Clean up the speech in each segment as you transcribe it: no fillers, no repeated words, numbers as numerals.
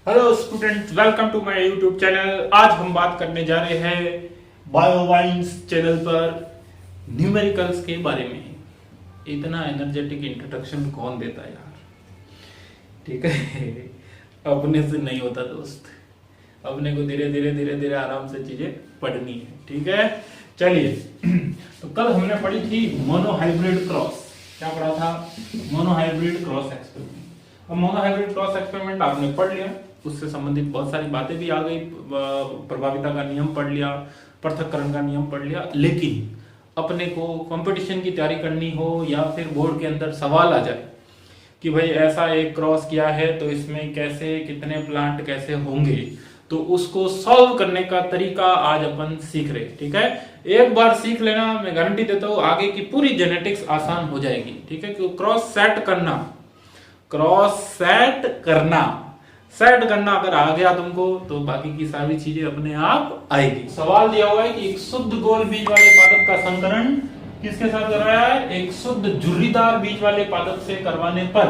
Hello students, welcome to my YouTube channel. आज हम बात करने जा रहे हैं बायोवाइंस चैनल पर न्यूमेरिकल्स के बारे में। इतना एनर्जेटिक इंट्रोडक्शन कौन देता है यार, ठीक है। अपने से नहीं होता दोस्त, अपने को धीरे धीरे धीरे धीरे आराम से चीजें पढ़नी है, ठीक है। चलिए, तो कल हमने पढ़ी थी मोनोहाइब्रिड क्रॉस। क्या पढ़ा था? Monohybrid cross experiment. अब मोनोहाइब्रिड क्रॉस एक्सपेरिमेंट आपने पढ़ लिया, उससे संबंधित बहुत सारी बातें भी आ गई। प्रभाविता का नियम पढ़ लिया, पृथक्करण का नियम पढ़ लिया। लेकिन अपने को कंपटीशन की तैयारी करनी हो या फिर बोर्ड के अंदर सवाल आ जाए कि भाई ऐसा एक क्रॉस किया है तो इसमें कैसे कितने प्लांट कैसे होंगे, तो उसको सॉल्व करने का तरीका आज अपन सीख रहे, ठीक है। एक बार सीख लेना, मैं गारंटी देता हूं आगे की पूरी जेनेटिक्स आसान हो जाएगी, ठीक है। क्योंकि सेट करना अगर आ गया तुमको तो बाकी की सारी चीजें अपने आप आएगी। सवाल दिया हुआ है कि एक शुद्ध गोल बीज वाले पादप का संकरण किसके साथ कर रहा है? एक शुद्ध झुर्रीदार बीज वाले पादप से करवाने पर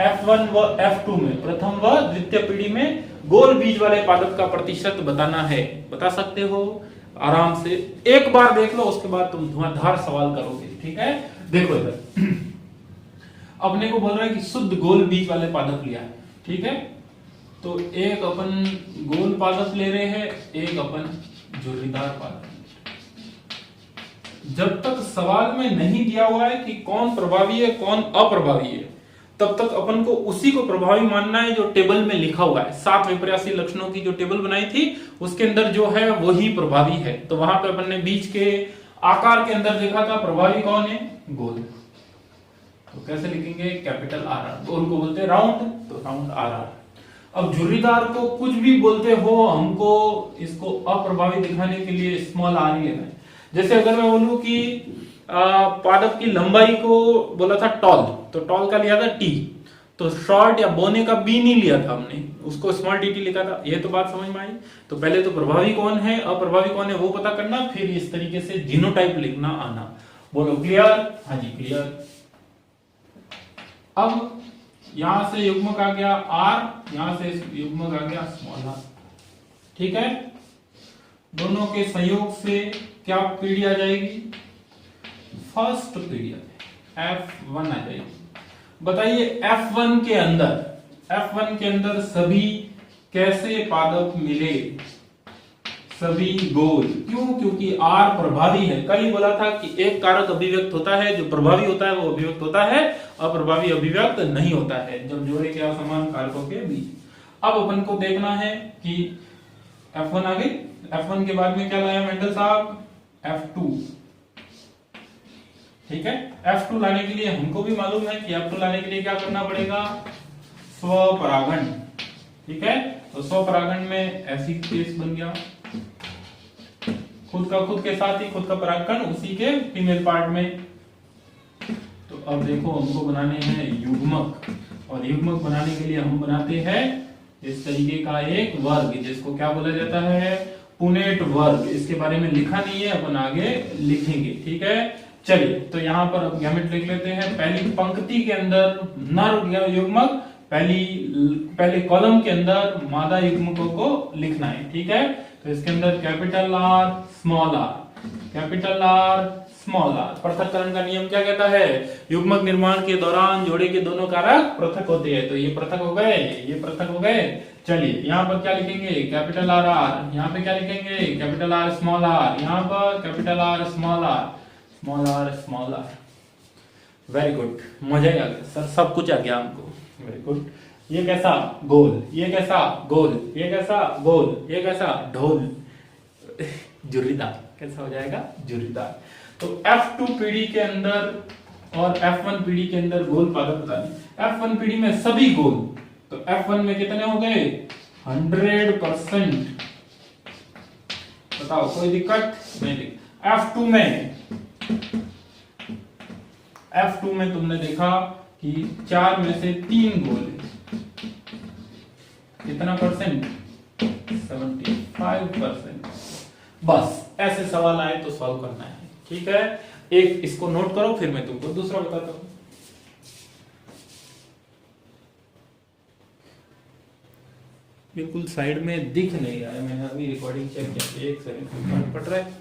F1 व F2 में, प्रथम व द्वितीय पीढ़ी में गोल बीज वाले पादप का प्रतिशत बताना है। बता सकते हो आराम से, एक बार देख लो, उसके बाद तुम धुआंधार सवाल करोगे, ठीक है। देखो इधर अपने को बोल रहा है कि शुद्ध गोल बीज वाले पादप लिया है, ठीक है। तो एक अपन गोल पादप ले रहे हैं, एक अपन झुर्रीदार पादप। जब तक सवाल में नहीं दिया हुआ है कि कौन प्रभावी है कौन अप्रभावी है, तब तक अपन को उसी को प्रभावी मानना है जो टेबल में लिखा हुआ है। 7 विपर्यासी लक्षणों की जो टेबल बनाई थी उसके अंदर जो है वही प्रभावी है। तो वहां पे अपन ने बीज के आकार के अंदर देखा था प्रभावी कौन है? गोल। तो कैसे लिखेंगे? Capital R are. गोल को बोलते हैं राउंड, तो राउंड आर आर। अब झुर्रीदार को कुछ भी बोलते हो, हमको इसको अप्रभावी दिखाने के लिए स्मॉल आर ही लेना है। जैसे अगर मैं बोलूं कि पादप की लंबाई को बोला था टॉल, तो टॉल का लिया था टी, तो शॉर्ट या बोने का बी नहीं लिया था हमने, उसको स्मॉल डी टी लिखा था। ये तो बात समझ में आई। तो पहले तो प्रभावी कौन है अप्रभावी कौन है वो पता करना, फिर इस तरीके से जीनोटाइप लिखना आना। बोलो क्लियर? हाँ जी क्लियर। अब यहां से युग्मक आ गया आर, यहां से युग्मक आ गया स्मॉल आर, ठीक है। दोनों के संयोग से क्या पीढ़ी आ जाएगी? फर्स्ट पीढ़ी F1 आ जाएगी। बताइए F1 के अंदर सभी कैसे पादप मिले? सभी गोल। क्यों? क्योंकि R प्रभावी है। कल ही बोला था कि एक कारक अभिव्यक्त होता है, जो प्रभावी होता है वो अभिव्यक्त होता है, अप्रभावी अभिव्यक्त नहीं होता है जब जोड़े के असमान कारकों के बीच। अब अपन को देखना है कि F1 आ गई, F1 के बाद में क्या लाया मेंडल साहब? F2, ठीक है। F2 लाने के लिए हमको भी मालूम है कि F2 लाने के लिए क्या करना पड़ेगा? स्वपरागण, ठीक है। तो स्वपरागण में ऐसी केस बन गया, खुद के साथ ही खुद का परागकण उसी के फीमेल पार्ट में। तो अब देखो हमको बनाने हैं युग्मक, और युग्मक बनाने के लिए हम बनाते हैं इस तरीके का एक वर्ग, जिसको क्या बोला जाता है? पुनेट वर्ग। इसके बारे में लिखा नहीं है, अपन आगे लिखेंगे, ठीक है। चलिए, तो यहां पर अब गैमेट लिख लेते हैं। पहली पंक्ति के अंदर नर युग्मक, पहले कॉलम के अंदर मादा युग्मकों को लिखना है, ठीक है। तो इसके अंदर capital R small R, capital R small R. पृथक्करण का नियम क्या कहता है? युग्मक निर्माण के दौरान जोड़े के दोनों कारक पृथक होते हैं। तो ये पृथक हो गए, ये पृथक हो गए। चलिए, यहाँ पर क्या लिखेंगे? Capital R R. यहाँ पे क्या लिखेंगे? Capital R small R. यहाँ पर capital R small R, small R small R. Very good, मजा ही आ गया सर, सब कुछ आ गया हमको। Very good. ये कैसा? गोल। ये कैसा? गोल। ये कैसा? गोल। ये कैसा? ढोल। झुर्रीदार। कैसा हो जाएगा? झुर्रीदार। तो F2 पीढ़ी के अंदर और F1 पीढ़ी के अंदर गोल पादप बताने। F1 पीढ़ी में सभी गोल, तो F1 में कितने हो गए? 100%। बताओ, कोई दिक्कत नहीं। F2 में तुमने देखा कि 4 में से 3 गोल है। कितना परसेंट? 75%। बस ऐसे सवाल आए तो सॉल्व करना है, ठीक है। एक इसको नोट करो, फिर मैं तुमको दूसरा बताता हूं। बिल्कुल साइड में दिख नहीं रहा है, मैंने अभी रिकॉर्डिंग चेक किया, एक सेकंड फर्क पड़ रहा है।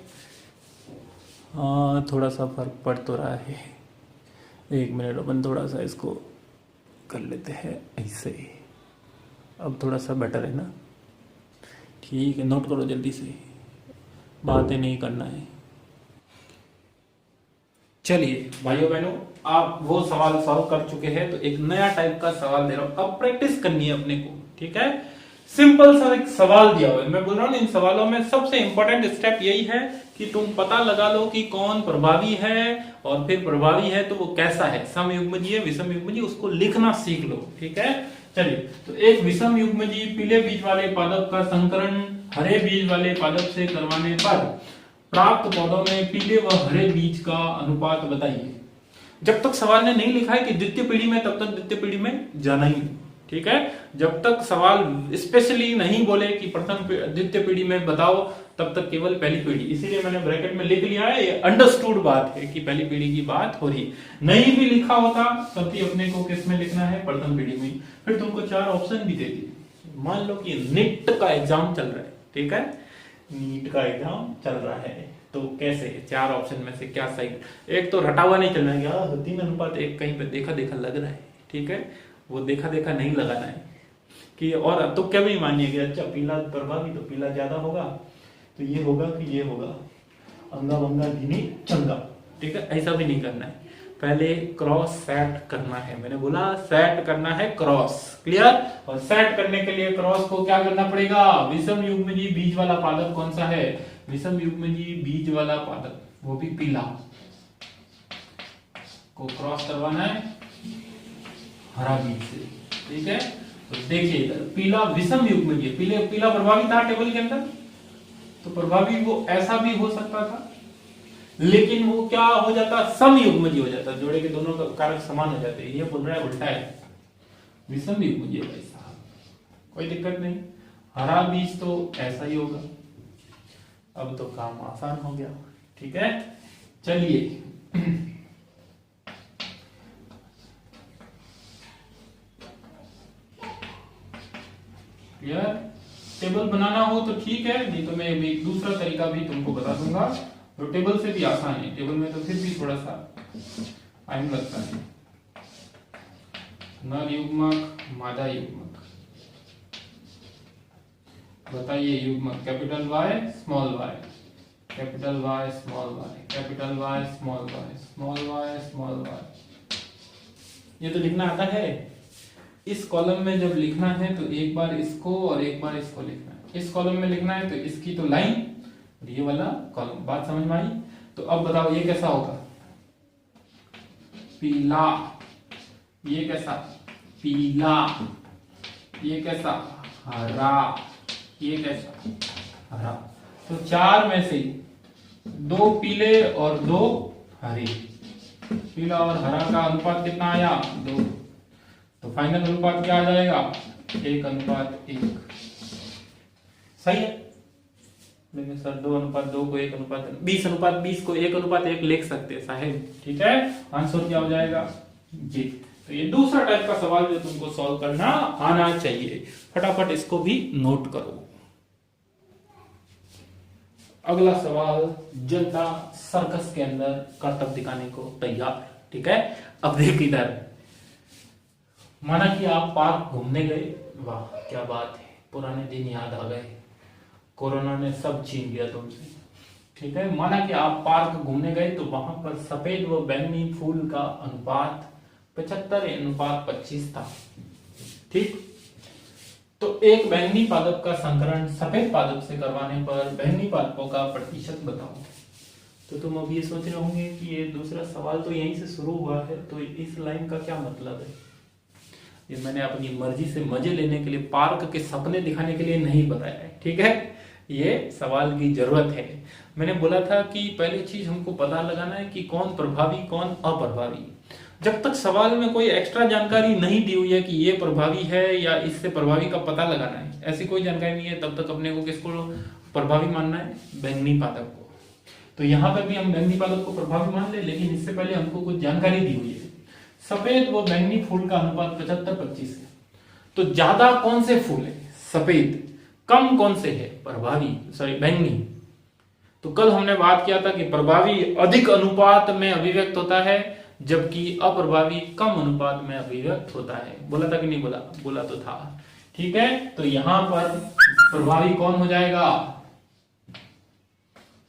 हाँ थोड़ा सा फर्क पड़ तो रहा है, एक मिनट अपन थोड़ा सा इसको कर लेते हैं ऐसे। अब थोड़ा सा बेटर है ना? ठीक है, नोट करो जल्दी से, बातें नहीं करना है। चलिए भाइयों बहनों, आप वो सवाल सॉल्व कर चुके हैं, तो एक नया टाइप का सवाल दे रहा हूं, अब प्रैक्टिस करनी है अपने को, ठीक है? सिंपल सा एक सवाल दिया हुआ है, मैं बोल रहा हूं इन सवालों में सबसे इंपॉर्टेंट स्टेप यही है कि तुम पता लगा लो कि कौन प्रभावी है, और फिर प्रभावी है तो वो कैसा है, सम युग्मजीय विषम युग्मजीय, उसको लिखना सीख लो, ठीक है? चलिए, तो एक विषम युग्मजीय पीले बीज वाले पादप का संकरण हरे बीज वाले पादप से करवाने पर प्राप्त पौधों में पीले व हरे बीज का अनुपात बताइए। जब तक सवाल ने नहीं लिखा है कि द्वितीय पीढ़ी में, तब तक द्वितीय पीढ़ी में जाना ही, ठीक है? जब तक सवाल स्पेशली नहीं बोले कि प्रथम द्वितीय पीढ़ी में बताओ, तब तक केवल पहली पीढ़ी, इसीलिए मैंने ब्रैकेट में लिख लिया है, ये अंडरस्टूड बात है कि पहली पीढ़ी की बात हो रही। नहीं भी लिखा होता तब भी अपने को किस में लिखना है? प्रथम पीढ़ी में। फिर तुमको 4 ऑप्शन भी दे दिए। मान लो कि नीट का एग्जाम चल रहा है, ठीक है? नीट का एग्जाम चल रहा है, तो कैसे 4 ऑप्शन में से क्या सही? एक तो रटा हुआ नहीं चलना है, यार 3:1 कहीं पे देखा देखा लग रहा है, ठीक है? वो देखा देखा नहीं लगाना है कि, और तो क्या भी मानिए कि अच्छा पीला प्रभावी तो पीला ज्यादा होगा, तो ये होगा कि ये होगा, अंगा वंगा धीनी चंगा, ठीक है? ऐसा भी नहीं करना है, पहले क्रॉस सेट करना है। मैंने बोला सेट करना है क्रॉस, क्लियर? और सेट करने के लिए क्रॉस को क्या करना पड़ेगा? विषम युग्मजीय बीज वाला पादप कौन सा है? विषम युग्मजीय बीज वाला पादप, वो भी पीला, को क्रॉस करवाना है हरा बीज से, ठीक है? तो देखिए इधर पीला विषम युग्मजीय, पीला प्रभावी था टेबल के अंदर, तो प्रभावी वो ऐसा भी हो सकता था, लेकिन वो क्या हो जाता? सम युग्मजीय हो जाता, जोड़े के दोनों का कारक समान हो जाते हैं। ये बोल रहा है उल्टा है, विषम युग्मजीय भाई साहब, कोई दिक्कत नहीं, हरा बीज तो ऐसा ही होगा। अब तो काम आसान हो गया, ठीक है? चलिए क्लियर? टेबल बनाना हो तो ठीक है, नहीं तो मैं एक दूसरा तरीका भी तुमको बता दूंगा, तो टेबल से भी आसान है। टेबल में तो फिर भी थोड़ा सा टाइम लगता है। नर युग्मक, मादा युग्मक, बताइए युग्मक, capital Y small Y, capital Y small Y, capital Y small Y, small Y small Y, ये तो लिखना आता है। इस कॉलम में जब लिखना है तो एक बार इसको और एक बार इसको लिखना है। इस कॉलम में लिखना है तो इसकी तो लाइन और ये वाला कॉलम, बात समझ में आई? तो अब बताओ ये कैसा होगा? पीला, ये कैसा? पीला, ये कैसा? हरा, ये कैसा? हरा। तो 4 में से 2 पीले और 2 हरे, पीला और हरा का अनुपात कितना आया? 2, तो फाइनल अनुपात क्या आ जाएगा? 1:1। सही है? लेकिन सर 2:2 को 1:20, 20:20 को 1:1 लिख सकते हैं साहेब, ठीक है? आंसर क्या हो जाएगा? जी। तो ये दूसरा टाइप का सवाल जो तुमको सॉल्व करना आना चाहिए, फटाफट इसको भी नोट करो। अगला सवाल, जनता सर्कस के अंदर करतब दिखाने को तैयार, ठीक है? अब देख इधर, माना कि आप पार्क घूमने गए, वाह क्या बात है, पुराने दिन याद आ गए, कोरोना ने सब छीन लिया तुमसे, ठीक है? माना कि आप पार्क घूमने गए तो वहां पर सफेद व बैंगनी फूल का अनुपात 75:25 था, ठीक? तो एक बैंगनी पादप का संकरण सफेद पादप से करवाने पर बैंगनी पादपों का प्रतिशत बताओ। तो तुम अब ये सोच रहे होंगे कि ये दूसरा सवाल तो यहीं से शुरू हुआ है, तो इस लाइन का क्या मतलब है? ये मैंने अपनी मर्जी से मजे लेने के लिए, पार्क के सपने दिखाने के लिए नहीं बताया है, ठीक है? ये सवाल की जरूरत है। मैंने बोला था कि पहली चीज हमको पता लगाना है कि कौन प्रभावी कौन अप्रभावी। जब तक सवाल में कोई एक्स्ट्रा जानकारी नहीं दी हुई है कि ये प्रभावी है या इससे प्रभावी का पता लगाना है, ऐसी कोई जानकारी नहीं है, तब तक अपने को किसको प्रभावी मानना है? बैंगनी पादप को। तो यहाँ पर भी हम बैंगनी पादप को प्रभावी मान ले, लेकिन इससे पहले हमको कुछ जानकारी दी हुई है। सफेद व बैंगनी फूल का अनुपात 75:25 है, तो ज्यादा कौन से फूल है? सफेद। कम कौन से है? प्रभावी, सॉरी बैंगनी। तो कल हमने बात किया था कि प्रभावी अधिक अनुपात में अभिव्यक्त होता है, जबकि अप्रभावी कम अनुपात में अभिव्यक्त होता है। बोला था कि नहीं बोला? बोला तो था। ठीक है, तो यहां पर प्रभावी कौन हो जाएगा?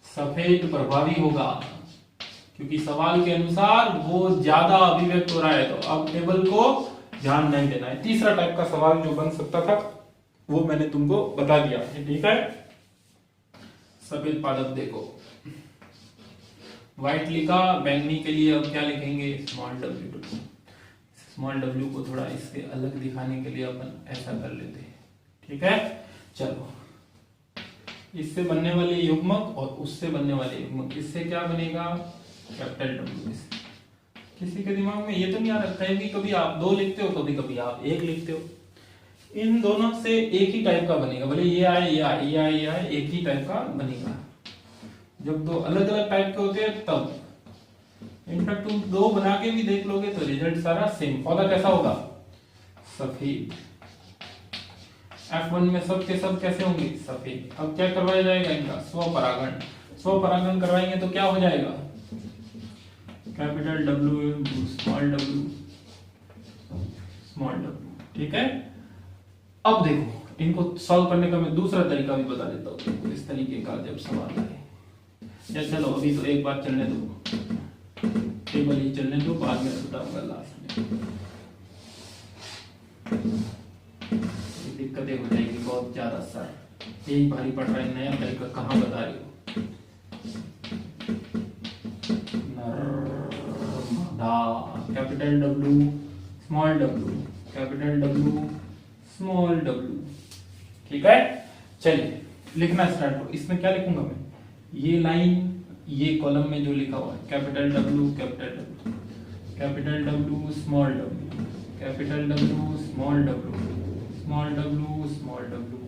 सफेद प्रभावी होगा, क्योंकि सवाल के अनुसार वो ज्यादा अभिव्यक्त हो रहा है। तो अब टेबल को ध्यान नहीं देना है। तीसरा टाइप का सवाल जो बन सकता था वो मैंने तुमको बता दिया है। ठीक है, सफेद पादप देखो, व्हाइट लिखा, बैंगनी के लिए अब क्या लिखेंगे? Small W. स्मॉल डब्ल्यू को थोड़ा इससे अलग दिखाने के लिए अपन ऐसा कर लेते हैं। ठीक है, चलो, इससे बनने वाले युग्मक और उससे बनने वाले युग्मक, इससे क्या बनेगा? Capital W. किसी के दिमाग में ये तो नहीं आ रहा है कि कभी आप 2 लिखते हो, कभी कभी आप 1 लिखते हो। इन दोनों से एक ही टाइप का बनेगा, भले ये आए ये आए ये आए ये आए, एक ही टाइप का बनेगा। जब 2 अलग अलग टाइप के होते हैं तब, इनफैक्ट तुम 2 बना के भी देख लोगे तो रिजल्ट सारा सेम। पौधा कैसा होगा? सफेद। F1 में सब के सब कैसे होंगे? सफेद। अब क्या करवाया जाएगा इनका? स्वपरागण। स्वपरागण करवाएंगे तो क्या हो जाएगा? Capital W small W small W. ठीक है, अब देखो इनको सॉल्व करने का मैं दूसरा तरीका भी बता देता हूँ। इस तरीके का जब सवाल आए, या चलो अभी तो एक बार चलने दो, टेबल ही चलने दो, बाद में बताऊंगा लास्ट में। दिक्कतें हो जाएगी बहुत ज्यादा सर, यही भारी पड़ रहा है। नया तरीका कहाँ बता रही हो? Narmada, capital W small W, capital W small W. ठीक है, चलिए लिखना स्टार्ट करो। इसमें क्या लिखूंगा मैं? ये लाइन, ये कॉलम में जो लिखा हुआ है capital W capital W, capital W small W, capital W small W, small W small W.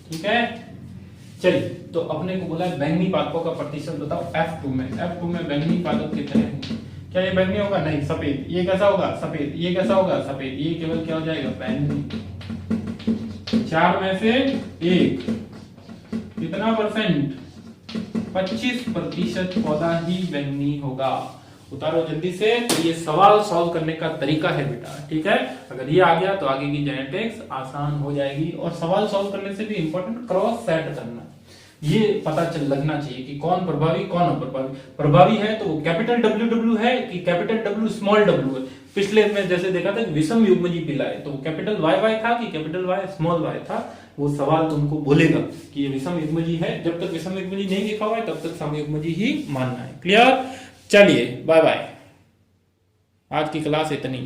ठीक है, चलिए, तो अपने को बोला बैंगनी पादपों का प्रतिशत बताओ F2 में। F2 में बैंगनी पादप कितने होंगे? क्या ये बैंगनी होगा? नहीं, सफेद। ये कैसा होगा? सफेद। ये कैसा होगा? सफेद। ये केवल क्या हो जाएगा? बैंगनी। 4 में से 1 कितना परसेंट? 25% पौधा ही बैंगनी होगा। उतारो जल्दी से। तो ये सवाल सॉल्व करने का तरीका है बेटा। ठीक है, अगर ये आ गया तो आगे की जेनेटिक्स आसान हो जाएगी। और सवाल सॉल्व करने से भी इंपॉर्टेंट क्रॉस सेट करना, ये पता चल लगना चाहिए कि कौन प्रभावी कौन अप्रभावी। प्रभावी है तो वो कैपिटल डब्ल्यू डब्ल्यू है कि कैपिटल डब्ल्यू स्मॉल डब्ल्यू है। पिछले में जैसे देखा था विषम युग्मजी पिला है तो कैपिटल वाई वाई था कि कैपिटल वाई स्मॉल वाई था। वो सवाल तुमको बोलेगा कि ये विषम युग्मजी है। जब तक विषम युग्मजी नहीं लिखा हुआ है तब तक सम युग्मजी ही मानना है। क्लियर? चलिए बाय बाय, आज की क्लास इतनी।